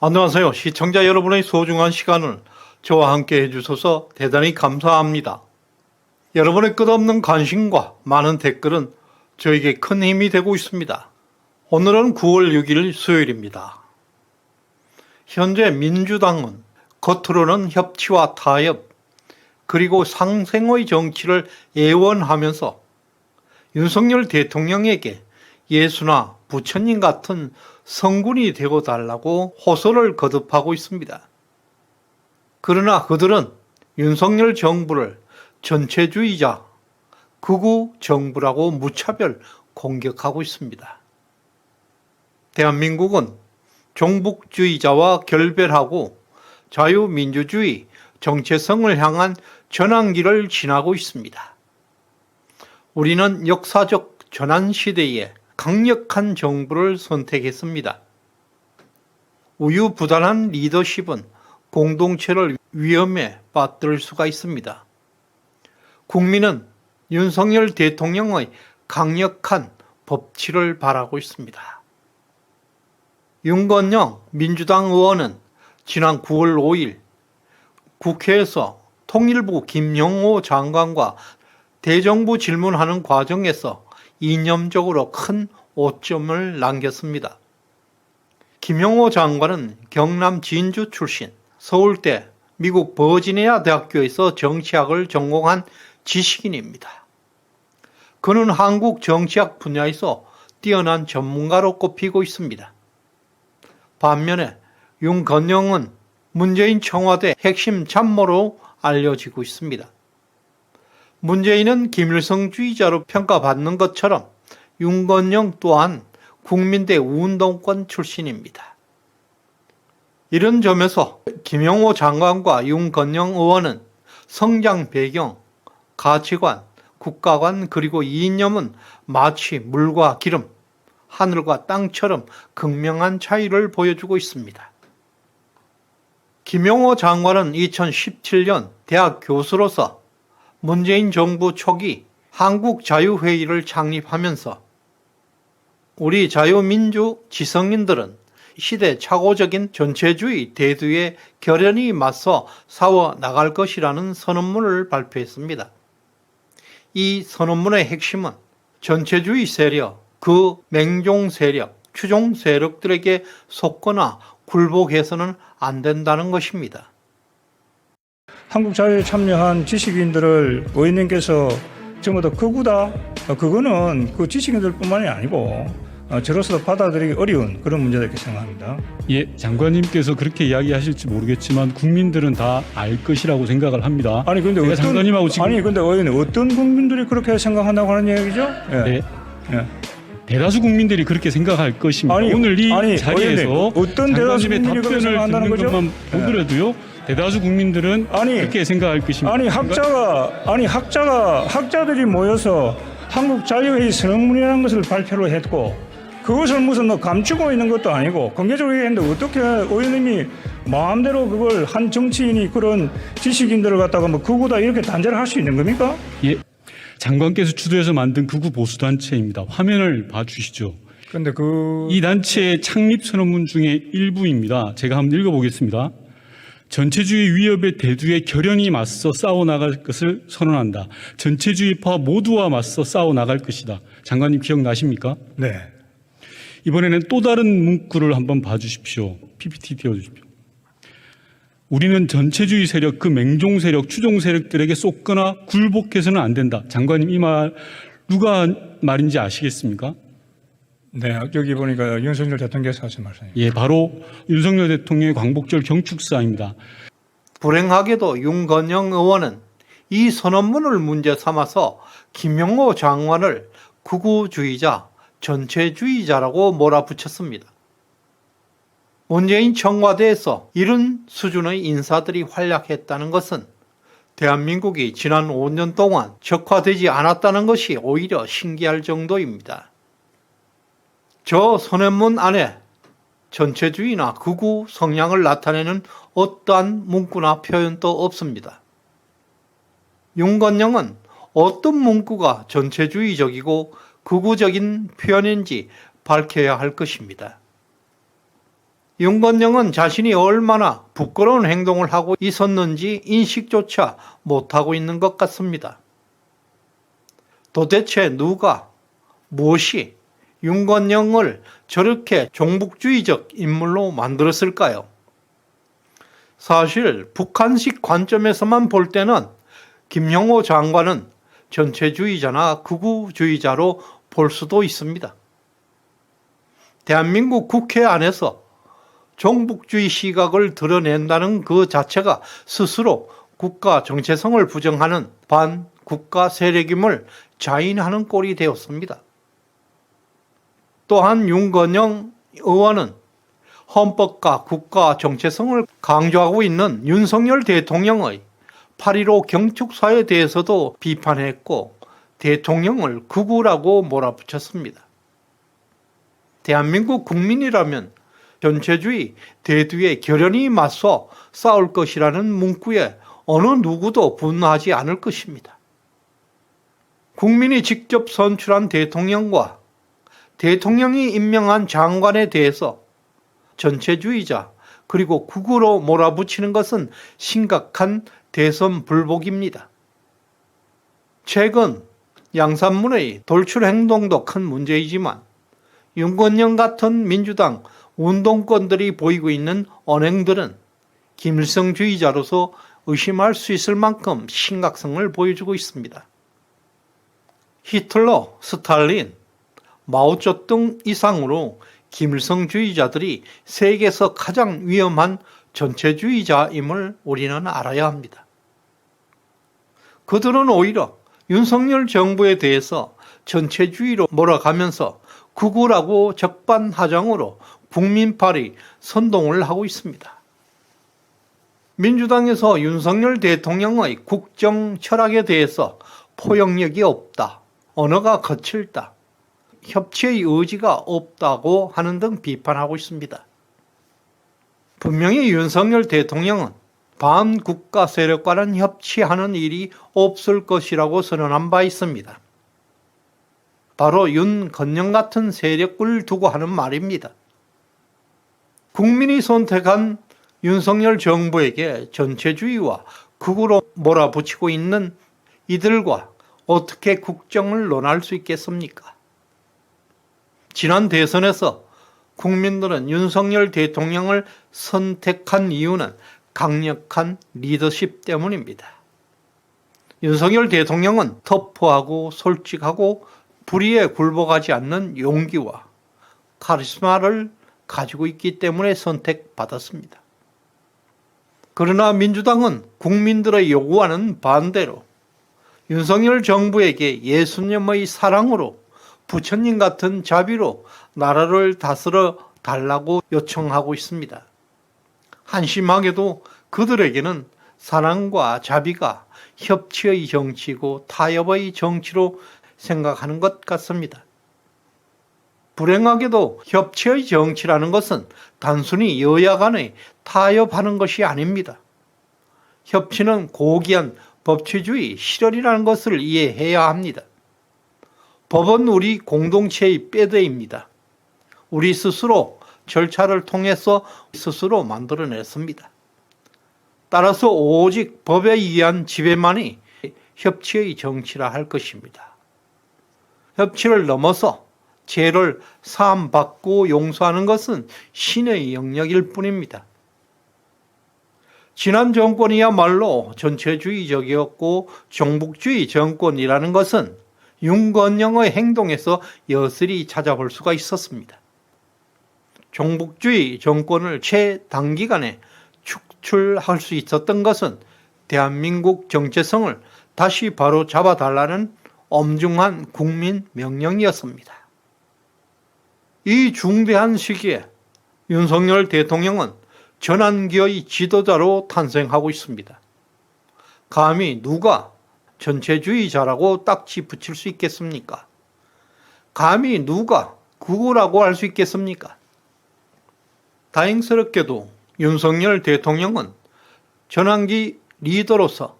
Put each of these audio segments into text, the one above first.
안녕하세요. 시청자 여러분의 소중한 시간을 저와 함께 해주셔서 대단히 감사합니다. 여러분의 끝없는 관심과 많은 댓글은 저에게 큰 힘이 되고 있습니다. 오늘은 9월 6일 수요일입니다. 현재 민주당은 겉으로는 협치와 타협 그리고 상생의 정치를 애원하면서 윤석열 대통령에게 예수나 부처님 같은 성군이 되고 달라고 호소를 거듭하고 있습니다. 그러나 그들은 윤석열 정부를 전체주의자, 극우 정부라고 무차별 공격하고 있습니다. 대한민국은 종북주의자와 결별하고 자유민주주의 정체성을 향한 전환기를 지나고 있습니다. 우리는 역사적 전환시대에 강력한 정부를 선택했습니다. 우유부단한 리더십은 공동체를 위험에 빠뜨릴 수가 있습니다. 국민은 윤석열 대통령의 강력한 법치를 바라고 있습니다. 윤건영 민주당 의원은 지난 9월 5일 국회에서 통일부 김영호 장관과 대정부 질문하는 과정에서 이념적으로 큰 오점을 남겼습니다. 김영호 장관은 경남 진주 출신, 서울대, 미국 버지니아 대학교에서 정치학을 전공한 지식인입니다. 그는 한국 정치학 분야에서 뛰어난 전문가로 꼽히고 있습니다. 반면에 윤건영은 문재인 청와대 핵심 참모로 알려지고 있습니다. 문재인은 김일성주의자로 평가받는 것처럼 윤건영 또한 국민대 운동권 출신입니다. 이런 점에서 김영호 장관과 윤건영 의원은 성장 배경, 가치관, 국가관 그리고 이념은 마치 물과 기름, 하늘과 땅처럼 극명한 차이를 보여주고 있습니다. 김영호 장관은 2017년 대학 교수로서 문재인 정부 초기 한국자유회의를 창립하면서 우리 자유민주 지성인들은 시대착오적인 전체주의 대두에 결연히 맞서 싸워 나갈 것이라는 선언문을 발표했습니다. 이 선언문의 핵심은 전체주의 세력, 그 맹종 세력, 추종 세력들에게 속거나 굴복해서는 안 된다는 것입니다. 한국자유에 참여한 지식인들을 의원님께서 전부 다 극우다? 그거는 그 지식인들뿐만이 아니고 저로서도 받아들이기 어려운 그런 문제다 이렇게 생각합니다. 예, 장관님께서 그렇게 이야기하실지 모르겠지만 국민들은 다 알 것이라고 생각을 합니다. 아니 근데 어떤 장관님하고 지금 근데 의원님 어떤 국민들이 그렇게 생각한다고 하는 얘기죠? 예. 네. 예. 대다수 국민들이 그렇게 생각할 것입니다. 오늘 이 자리에서 의원님, 어떤 대다수 장관님의 국민이 그렇게 답변을 생각한다는 듣는 거죠? 것만 보더라도요. 대다수 국민들은 그렇게 생각할 것입니다. 학자들이 모여서 한국자유회의 선언문이라는 것을 발표를 했고 그것을 무슨 감추고 있는 것도 아니고 공개적으로 얘기했는데 어떻게 의원님이 마음대로 그걸 한 정치인이 그런 지식인들을 갖다가 극우다 이렇게 단죄를 할 수 있는 겁니까? 예, 장관께서 주도해서 만든 극우 보수 단체입니다. 화면을 봐주시죠. 근데 이 단체의 창립 선언문 중에 일부입니다. 제가 한번 읽어보겠습니다. 전체주의 위협의 대두에 결연히 맞서 싸워나갈 것을 선언한다. 전체주의파 모두와 맞서 싸워나갈 것이다. 장관님 기억나십니까? 네. 이번에는 또 다른 문구를 한번 봐주십시오. PPT 띄워주십시오. 우리는 전체주의 세력, 그 맹종 세력, 추종 세력들에게 쏟거나 굴복해서는 안 된다. 장관님 이 말 누가 말인지 아시겠습니까? 네, 여기 보니까 윤석열 대통령께서 하신 말씀입니다. 예, 바로 윤석열 대통령의 광복절 경축사입니다. 불행하게도 윤건영 의원은 이 선언문을 문제 삼아서 김영호 장관을 극우주의자, 전체주의자라고 몰아붙였습니다. 문재인 청와대에서 이런 수준의 인사들이 활약했다는 것은 대한민국이 지난 5년 동안 적화되지 않았다는 것이 오히려 신기할 정도입니다. 저 선언문 안에 전체주의나 극우 성향을 나타내는 어떠한 문구나 표현도 없습니다. 윤건영은 어떤 문구가 전체주의적이고 극우적인 표현인지 밝혀야 할 것입니다. 윤건영은 자신이 얼마나 부끄러운 행동을 하고 있었는지 인식조차 못하고 있는 것 같습니다. 도대체 누가, 무엇이 윤건영을 저렇게 종북주의적 인물로 만들었을까요? 사실 북한식 관점에서만 볼 때는 김영호 장관은 전체주의자나 극우주의자로 볼 수도 있습니다. 대한민국 국회 안에서 종북주의 시각을 드러낸다는 그 자체가 스스로 국가 정체성을 부정하는 반국가 세력임을 자인하는 꼴이 되었습니다. 또한 윤건영 의원은 헌법과 국가 정체성을 강조하고 있는 윤석열 대통령의 8.15 경축사에 대해서도 비판했고 대통령을 극우라고 몰아붙였습니다. 대한민국 국민이라면 전체주의 대두에 결연히 맞서 싸울 것이라는 문구에 어느 누구도 분노하지 않을 것입니다. 국민이 직접 선출한 대통령과 대통령이 임명한 장관에 대해서 전체주의자 그리고 극우로 몰아붙이는 것은 심각한 대선 불복입니다. 최근 양산문의 돌출 행동도 큰 문제이지만 윤건영 같은 민주당 운동권들이 보이고 있는 언행들은 김일성주의자로서 의심할 수 있을 만큼 심각성을 보여주고 있습니다. 히틀러, 스탈린, 마오쩌둥 이상으로 김일성주의자들이 세계에서 가장 위험한 전체주의자임을 우리는 알아야 합니다. 그들은 오히려 윤석열 정부에 대해서 전체주의로 몰아가면서 극우라고 적반하장으로 국민팔이 선동을 하고 있습니다. 민주당에서 윤석열 대통령의 국정 철학에 대해서 포용력이 없다, 언어가 거칠다, 협치의 의지가 없다고 하는 등 비판하고 있습니다. 분명히 윤석열 대통령은 반국가 세력과는 협치하는 일이 없을 것이라고 선언한 바 있습니다. 바로 윤건영 같은 세력을 두고 하는 말입니다. 국민이 선택한 윤석열 정부에게 전체주의와 극우로 몰아붙이고 있는 이들과 어떻게 국정을 논할 수 있겠습니까? 지난 대선에서 국민들은 윤석열 대통령을 선택한 이유는 강력한 리더십 때문입니다. 윤석열 대통령은 터프하고 솔직하고 불의에 굴복하지 않는 용기와 카리스마를 가지고 있기 때문에 선택받았습니다. 그러나 민주당은 국민들의 요구와는 반대로 윤석열 정부에게 예수님의 사랑으로 부처님 같은 자비로 나라를 다스려 달라고 요청하고 있습니다. 한심하게도 그들에게는 사랑과 자비가 협치의 정치고 타협의 정치로 생각하는 것 같습니다. 불행하게도 협치의 정치라는 것은 단순히 여야 간에 타협하는 것이 아닙니다. 협치는 고귀한 법치주의 실현이라는 것을 이해해야 합니다. 법은 우리 공동체의 뼈대입니다. 우리 스스로 절차를 통해서 스스로 만들어냈습니다. 따라서 오직 법에 의한 지배만이 협치의 정치라 할 것입니다. 협치를 넘어서 죄를 사함받고 용서하는 것은 신의 영역일 뿐입니다. 지난 정권이야말로 전체주의적이었고 종북주의 정권이라는 것은 윤건영의 행동에서 여실히 찾아볼 수가 있었습니다. 종북주의 정권을 최단기간에 축출할 수 있었던 것은 대한민국 정체성을 다시 바로 잡아달라는 엄중한 국민 명령이었습니다. 이 중대한 시기에 윤석열 대통령은 전환기의 지도자로 탄생하고 있습니다. 감히 누가 전체주의자라고 딱지 붙일 수 있겠습니까? 감히 누가 극우라고 할 수 있겠습니까? 다행스럽게도 윤석열 대통령은 전환기 리더로서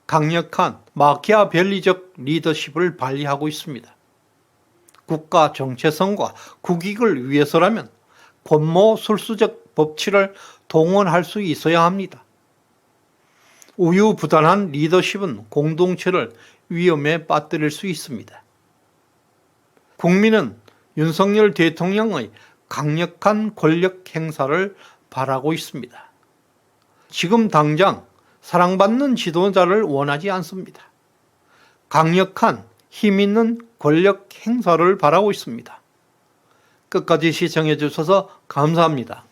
강력한 마키아벨리적 리더십을 발휘하고 있습니다. 국가 정체성과 국익을 위해서라면 권모술수적 법치를 동원할 수 있어야 합니다. 우유부단한 리더십은 공동체를 위험에 빠뜨릴 수 있습니다. 국민은 윤석열 대통령의 강력한 권력 행사를 바라고 있습니다. 지금 당장 사랑받는 지도자를 원하지 않습니다. 강력한 힘 있는 권력 행사를 바라고 있습니다. 끝까지 시청해 주셔서 감사합니다.